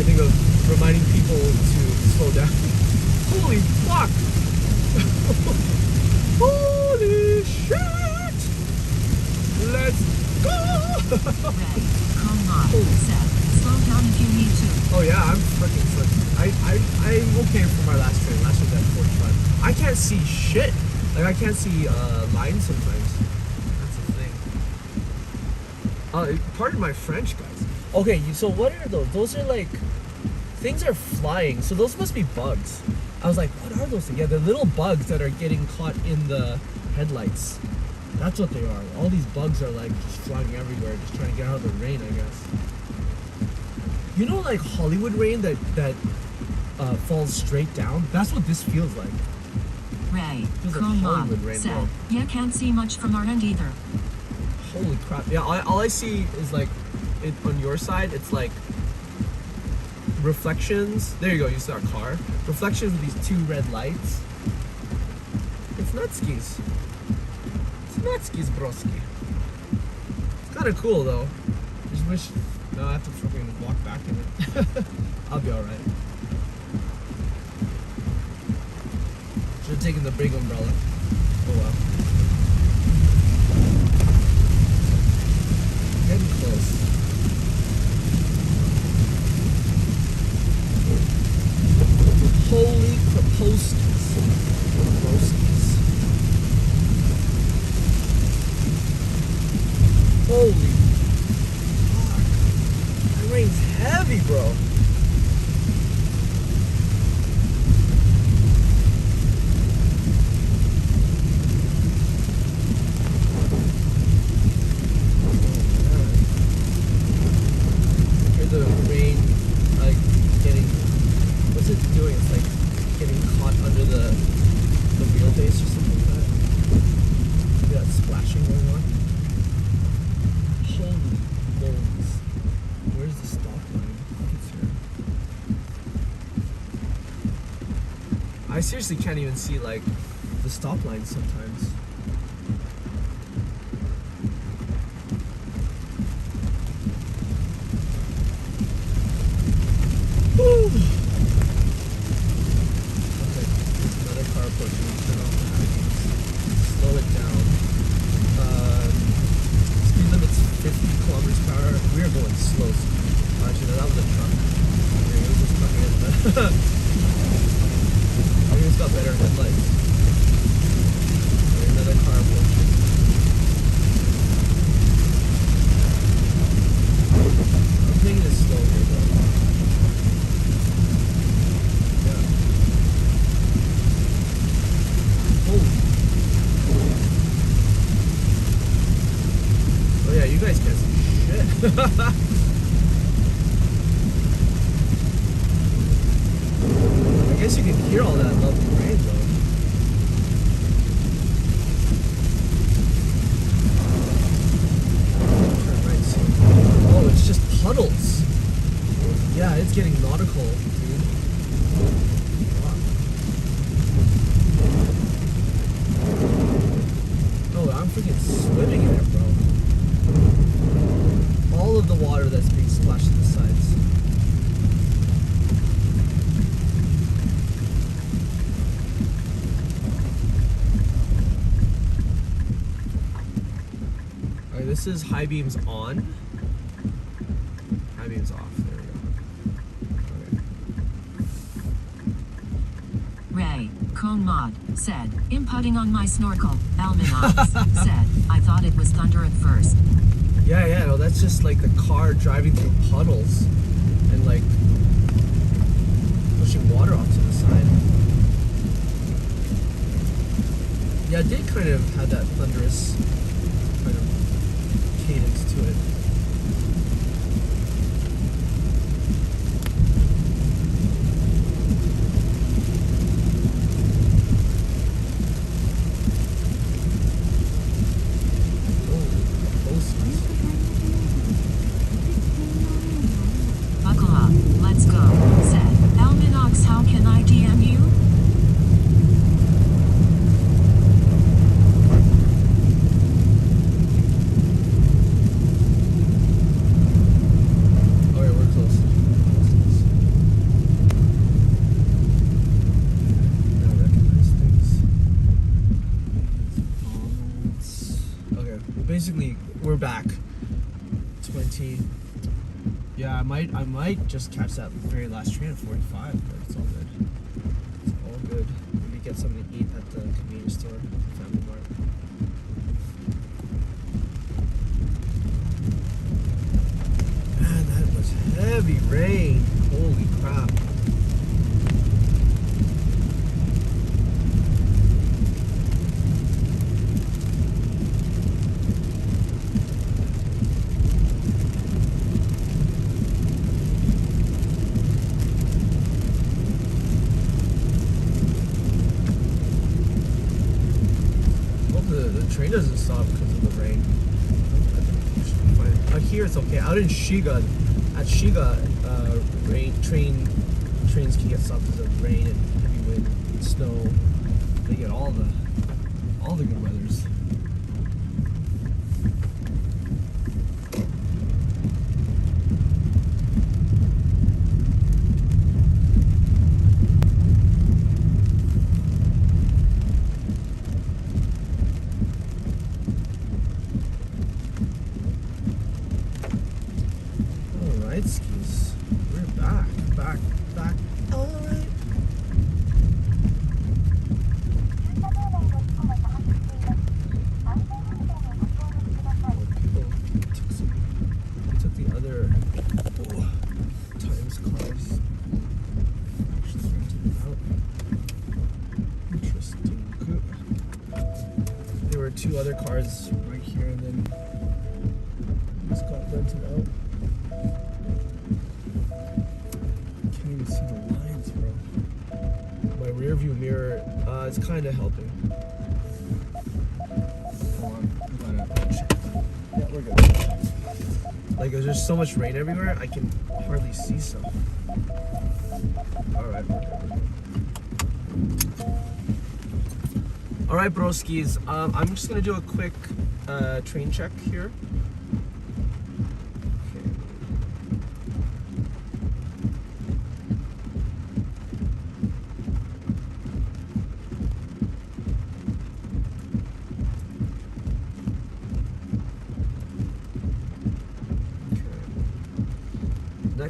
I think, of reminding people to slow down. Holy fuck! Holy shit! Let's go! Ray, Comod, said, slow down if you need to. Oh yeah, I'm freaking slick. I'm okay for my last train. Last train's at 45. I can't see shit. Like I can't see lines sometimes. That's the thing. Pardon my French, guys. Okay, so what are those? Those are like things are flying. So those must be bugs. I was like, what are those things? Yeah, they're little bugs that are getting caught in the headlights. That's what they are. All these bugs are like just flying everywhere, just trying to get out of the rain, I guess. You know, like Hollywood rain that falls straight down? That's what this feels like. Ray, Feels like Hollywood Comod, rain, said, bro. yeah, can't see much from our end either. Holy crap. Yeah, all I see is like, on your side, it's like reflections. There you go, you saw a car. Reflections with these two red lights. It's nutskis. It's nutskis, broski. It's kind of cool, though. Just wish... No, I have to fucking walk back in it. I'll be alright. Should have taken the big umbrella. Oh well. Getting close. Holy Kraposkis. Holy fuck. That rain's heavy, bro. The rain, like, getting, what's it doing? It's like getting caught under the wheelbase or something like that. See that splashing going on? Holy moles. Where's the stop line? I think it's here. I seriously can't even see, like, the stop line sometimes. Okay, another car approaching. Turn off the high beams. Slow it down. Speed limit's 50 kilometers per hour. We are going slow. Actually, no, that was a truck. Okay, it was just coming in. I think it's got better headlights. Okay, another car approaching. I'm taking it slow here, though. Yeah. Holy. Oh yeah, you guys can't see shit. I guess you can hear all that lovely rain though. Turn right soon. Oh, it's just puddles. Yeah, it's getting nautical, dude. Wow. Oh, I'm freaking swimming in it, bro. All of the water that's being splashed to the sides. Alright, this is high beams on. High beams off. There we go. Okay. Ray, Cone Mod, said, inputting on my snorkel. Almanax, said, I thought it was thunder at first. Yeah, no, that's just like the car driving through puddles and like pushing water off to the side. Yeah, it did kind of have that thunderous kind of cadence to it. Buckle up, let's go, said, Almanax, how can I DM you? Alright, we're close. I recognize things. Okay, basically, we're back. 20. Yeah, I might just catch that very last train at 45, but it's all good. It's all good. Maybe get something to eat at the convenience store, Family Mart. Man, that was heavy rain. Holy crap. The train doesn't stop because of the rain. I think it should be fine. Here it's okay. Out in Shiga, at Shiga, trains can get stopped because of rain and heavy wind, and snow. They get all the good weathers. Alright, skis. We're back. Alright. People took the other Times cars. Actually rented them out. Interesting. There were two other cars right here and then just got rented out. See the lines, bro. My rear view mirror, it's kind of helping. Hold on, I gotta check that. Yeah, we're good. Like, there's just so much rain everywhere, I can hardly see stuff. Alright, we're good. Alright, broskies. I'm just gonna do a quick train check here.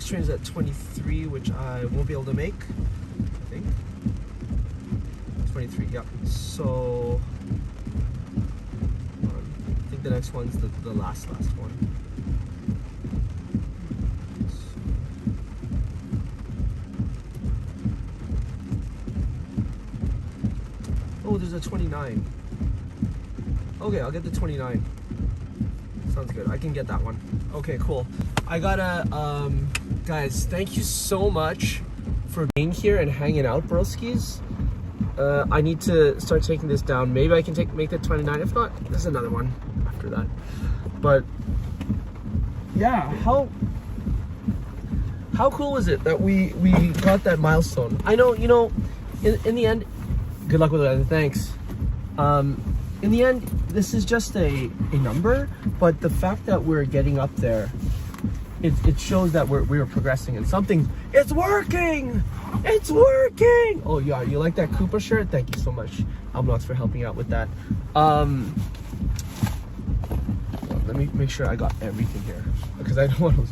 next train is at 23, which I won't be able to make, I think. 23, yep. So, I think the next one's the last one. Oh, there's a 29. Okay, I'll get the 29. Sounds good. I can get that one. Okay, cool. I gotta, guys, thank you so much for being here and hanging out, broskies. I need to start taking this down. Maybe I can make that 29. If not, there's another one after that. But yeah, how cool was it that we got that milestone? I know, you know, in the end, good luck with it. Thanks. In the end, this is just a number, but the fact that we're getting up there, it shows that we're progressing and something. It's working. It's working. Oh yeah, you like that Koopa shirt? Thank you so much, Amnox, for helping out with that. Let me make sure I got everything here because I don't want to.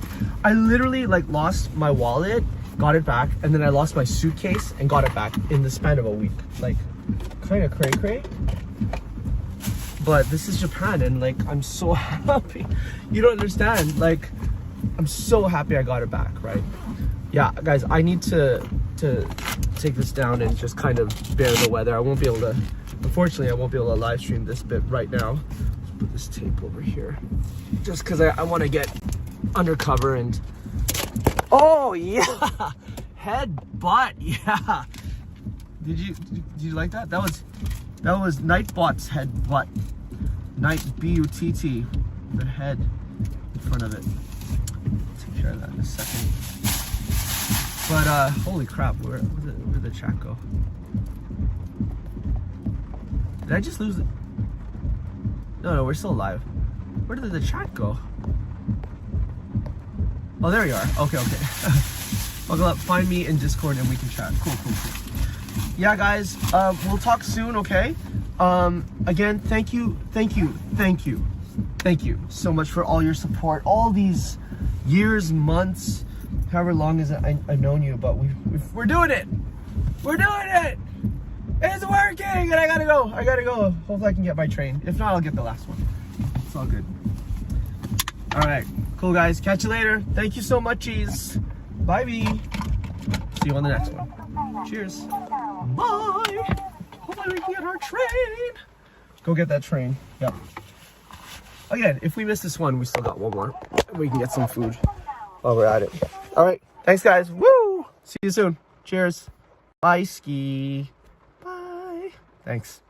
I literally like lost my wallet, got it back, and then I lost my suitcase and got it back in the span of a week. Like, kind of cray. But this is Japan, and like I'm so happy. You don't understand. Like, I'm so happy I got it back, right? Yeah, guys, I need to take this down and just kind of bear the weather. I won't be able to, unfortunately, I won't be able to live stream this bit right now. Let's put this tape over here, just because I want to get undercover and. Oh yeah, head butt, yeah. Did you like that? That was Nightbot's head butt. Night B-U-T-T, the head in front of it. I'll take care of that in a second. But holy crap, where did the chat go? Did I just lose it? No, we're still alive. Where did the chat go? Oh, there you are. Okay. Buckle up, find me in Discord and we can chat. Cool. Yeah, guys, we'll talk soon, okay? Again, thank you so much for all your support, all these years, months, however long as I've known you, but we're doing it. We're doing it. It's working, and I gotta go. Hopefully I can get my train. If not, I'll get the last one. It's all good. All right, cool, guys. Catch you later. Thank you so much, cheese. Bye, B. See you on the next one. Cheers. Bye. Hopefully we can get our train. Go get that train. Yep. Again, if we miss this one, we still got one more. We can get some food while we're at it. All right. Thanks, guys. Woo! See you soon. Cheers. Bye, ski. Bye. Thanks.